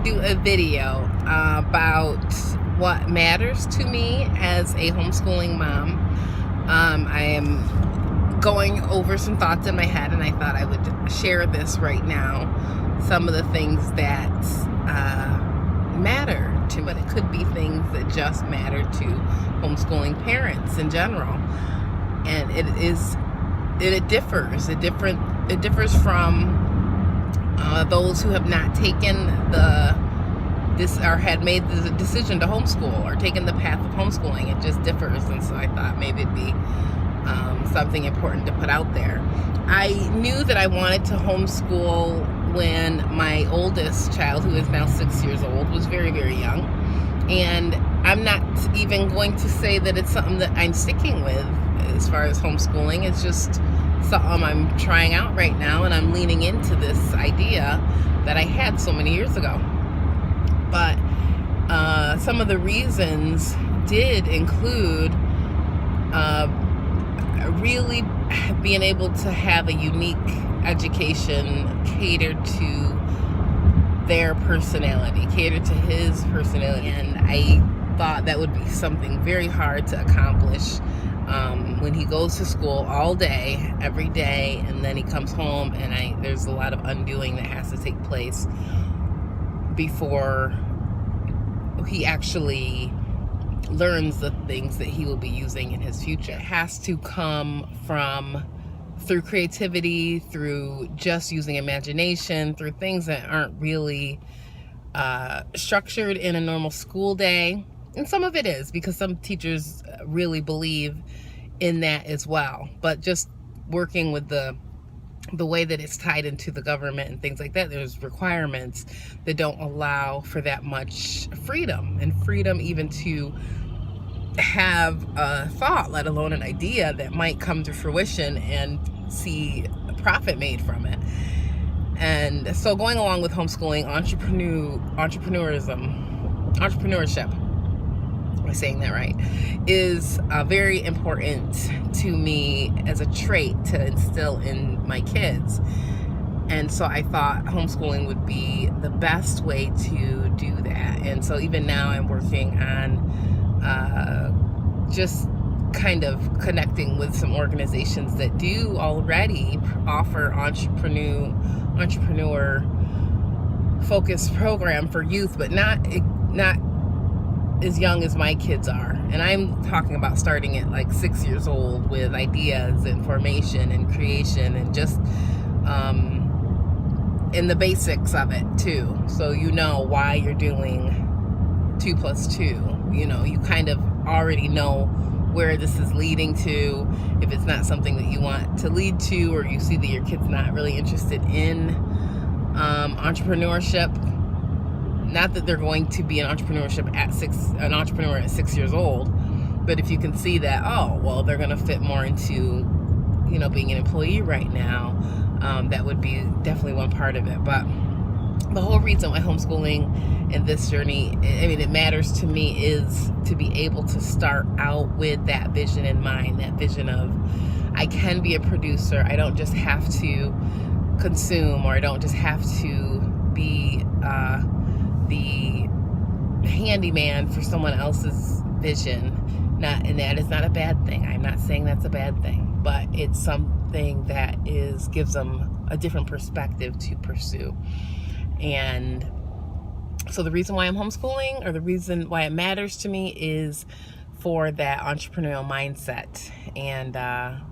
do a video about what matters to me as a homeschooling mom. I am going over some thoughts in my head, and I thought I would share this right now. Some of the things that matter to me. But it could be things that just matter to homeschooling parents in general. And it differs. It differs from those who have not taken or had made the decision to homeschool or taken the path of homeschooling. It just differs, and so I thought maybe it'd be something important to put out there. I knew that I wanted to homeschool when my oldest child, who is now 6 years old, was very, very young. And I'm not even going to say that it's something that I'm sticking with as far as homeschooling. It's just something I'm trying out right now, and I'm leaning into this idea that I had so many years ago. But some of the reasons did include really being able to have a unique education catered to their personality, catered to his personality. And I thought that would be something very hard to accomplish when he goes to school all day, every day, and then he comes home, and there's a lot of undoing that has to take place before he actually learns the things that he will be using in his future. It has to come through creativity, through just using imagination, through things that aren't really structured in a normal school day. And some of it is, because some teachers really believe in that as well. But just working with the way that it's tied into the government and things like that, there's requirements that don't allow for that much freedom, and freedom even to have a thought, let alone an idea that might come to fruition and see a profit made from it. And so going along with homeschooling, entrepreneurship, am I saying that right, is very important to me as a trait to instill in my kids. And so I thought homeschooling would be the best way to do that. And so even now I'm working on just kind of connecting with some organizations that do already offer entrepreneur focused program for youth, but not as young as my kids are. And I'm talking about starting at like 6 years old with ideas and formation and creation and just in the basics of it too. So you know why you're doing 2 + 2. You know, you kind of already know where this is leading to. If it's not something that you want to lead to, or you see that your kid's not really interested in entrepreneurship, not that they're going to be an entrepreneur at 6 years old, but if you can see that, oh, well, they're going to fit more into, you know, being an employee right now, that would be definitely one part of it. But the whole reason why homeschooling and this journey, I mean, it matters to me, is to be able to start out with that vision in mind, that vision of, I can be a producer. I don't just have to consume, or I don't just have to be the handyman for someone else's vision. And that is not a bad thing. I'm not saying that's a bad thing, but it's something that gives them a different perspective to pursue. And so the reason why I'm homeschooling, or the reason why it matters to me, is for that entrepreneurial mindset. And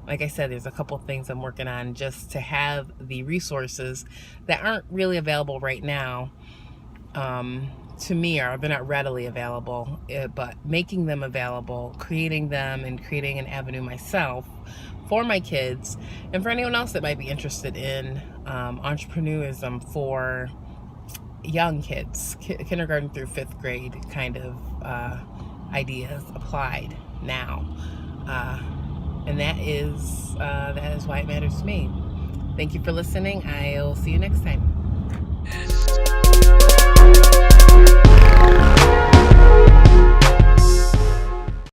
like I said, there's a couple things I'm working on just to have the resources that aren't really available right now to me, or they're not readily available, but making them available, creating them, and creating an avenue myself for my kids, and for anyone else that might be interested in entrepreneurism for young kids, kindergarten through 5th grade kind of ideas applied now. And that is why it matters to me. Thank you for listening. I'll see you next time.